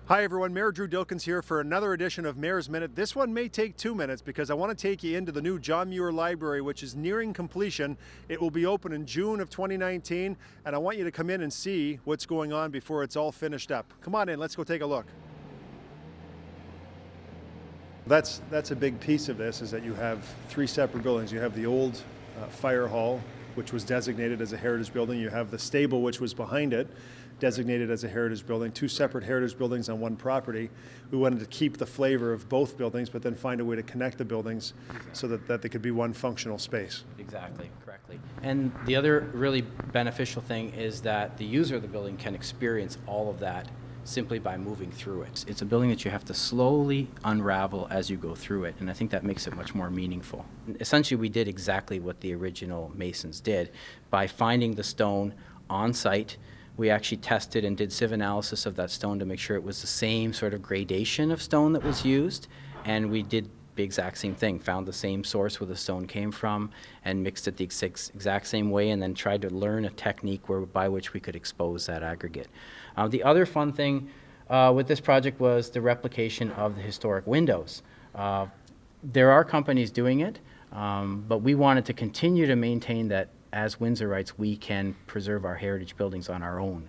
Hi everyone, Mayor Drew Dilkins here for another edition of Mayor's Minute. This one may take 2 minutes because I want to take you into the new John Muir Library, which is nearing completion. It will be open in June of 2019, and I want you to come in and see what's going on before it's all finished up. Come on in, let's go take a look. That's a big piece of this, is that you have three separate buildings. You have the old fire hall, which was designated as a heritage building. You have the stable, which was behind it, designated as a heritage building. Two separate heritage buildings on one property. We wanted to keep the flavor of both buildings, but then find a way to connect the buildings so that they could be one functional space. Exactly, correctly. And the other really beneficial thing is that the user of the building can experience all of that simply by moving through it. It's a building that you have to slowly unravel as you go through it, and I think that makes it much more meaningful. Essentially, we did exactly what the original masons did. By finding the stone on site, we actually tested and did sieve analysis of that stone to make sure it was the same sort of gradation of stone that was used, and we did the exact same thing, found the same source where the stone came from and mixed it the exact same way, and then tried to learn a technique by which we could expose that aggregate. The other fun thing with this project was the replication of the historic windows. There are companies doing it, but we wanted to continue to maintain that as Windsorites, we can preserve our heritage buildings on our own.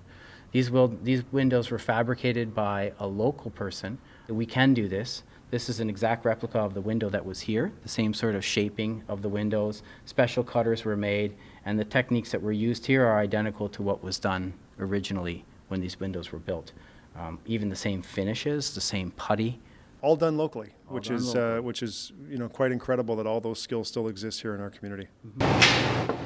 These windows were fabricated by a local person. We can do this. This is an exact replica of the window that was here, the same sort of shaping of the windows. Special cutters were made, and the techniques that were used here are identical to what was done originally when these windows were built. Even the same finishes, the same putty. All done locally, which is quite incredible that all those skills still exist here in our community. Mm-hmm.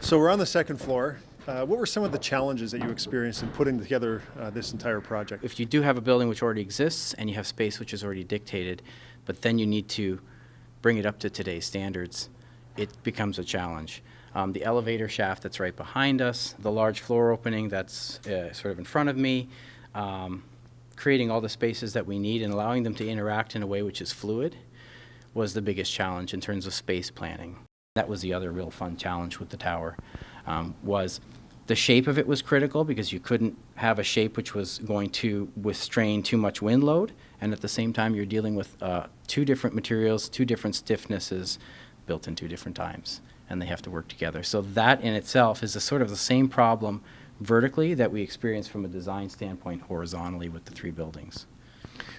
So we're on the second floor. What were some of the challenges that you experienced in putting together this entire project? If you do have a building which already exists and you have space which is already dictated, but then you need to bring it up to today's standards, it becomes a challenge. The elevator shaft that's right behind us, the large floor opening that's sort of in front of me, creating all the spaces that we need and allowing them to interact in a way which is fluid was the biggest challenge in terms of space planning. That was the other real fun challenge with the tower, was the shape of it was critical because you couldn't have a shape which was going to withstrain too much wind load, and at the same time you're dealing with two different materials, two different stiffnesses built in two different times, and they have to work together. So that in itself is a sort of the same problem vertically that we experience from a design standpoint horizontally with the three buildings.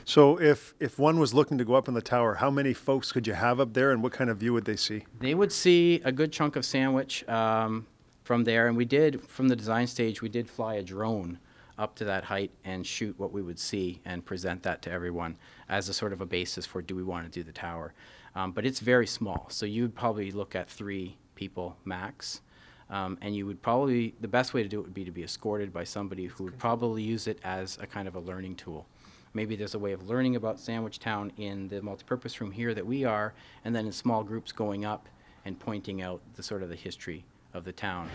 So if one was looking to go up in the tower, how many folks could you have up there and what kind of view would they see? They would see a good chunk of Sandwich from there, and we did, from the design stage, we did fly a drone up to that height and shoot what we would see and present that to everyone as a sort of a basis for do we want to do the tower. But it's very small, so you'd probably look at 3 people max. And you would probably, the best way to do it would be to be escorted by somebody who would probably use it as a kind of a learning tool. Maybe there's a way of learning about Sandwich Town in the multipurpose room here that we are, and then in small groups going up and pointing out the sort of the history of the town.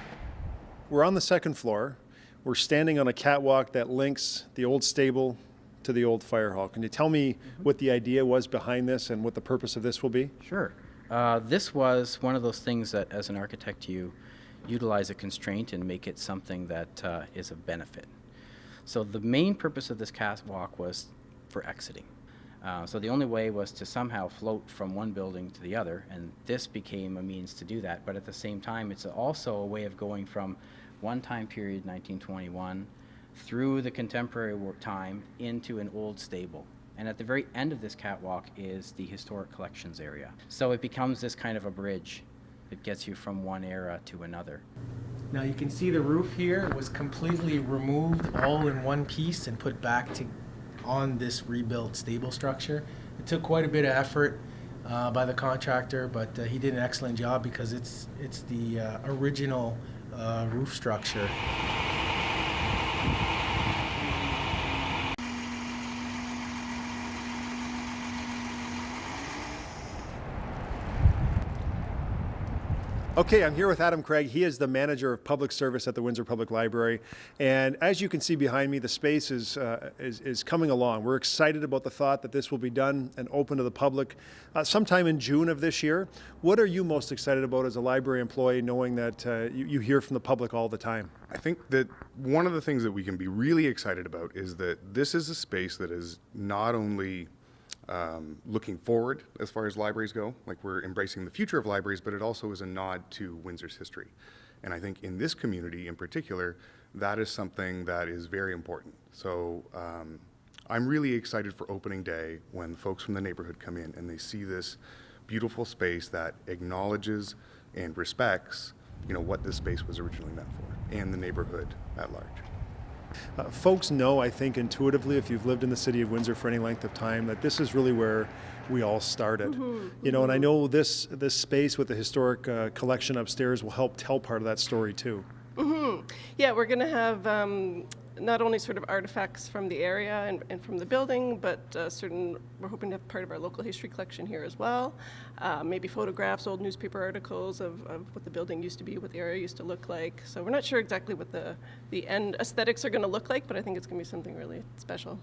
We're on the second floor. We're standing on a catwalk that links the old stable to the old fire hall. Can you tell me what the idea was behind this and what the purpose of this will be? Sure. This was one of those things that as an architect you utilize a constraint and make it something that is of benefit. So the main purpose of this catwalk was for exiting. So the only way was to somehow float from one building to the other, and this became a means to do that. But at the same time, it's also a way of going from one time period, 1921, through the contemporary time into an old stable. And at the very end of this catwalk is the historic collections area. So it becomes this kind of a bridge that gets you from one era to another. Now you can see the roof here was completely removed all in one piece and put back on this rebuilt stable structure. It took quite a bit of effort by the contractor, but he did an excellent job because it's the original roof structure. Okay, I'm here with Adam Craig. He is the manager of public service at the Windsor Public Library. And as you can see behind me, the space is coming along. We're excited about the thought that this will be done and open to the public sometime in June of this year. What are you most excited about as a library employee, knowing that you hear from the public all the time? I think that one of the things that we can be really excited about is that this is a space that is not only looking forward as far as libraries go, like we're embracing the future of libraries, but it also is a nod to Windsor's history. And I think in this community in particular, that is something that is very important. So I'm really excited for opening day when folks from the neighborhood come in and they see this beautiful space that acknowledges and respects, you know, what this space was originally meant for and the neighborhood at large. Folks know, I think, intuitively, if you've lived in the city of Windsor for any length of time, that this is really where we all started. You know, and I know this space with the historic collection upstairs will help tell part of that story too. Yeah, we're going to have not only sort of artifacts from the area and from the building, but we're hoping to have part of our local history collection here as well. Maybe photographs, old newspaper articles of what the building used to be, what the area used to look like. So we're not sure exactly what the end aesthetics are going to look like, but I think it's going to be something really special.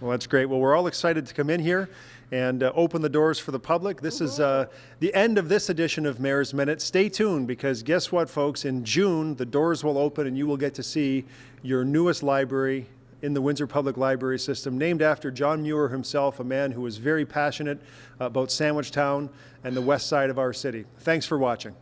Well, that's great. Well, we're all excited to come in here and open the doors for the public. This is the end of this edition of Mayor's Minute. Stay tuned, because guess what, folks? In June, the doors will open and you will get to see your newest library in the Windsor Public Library system, named after John Muir himself, a man who was very passionate about Sandwich Town and the west side of our city. Thanks for watching.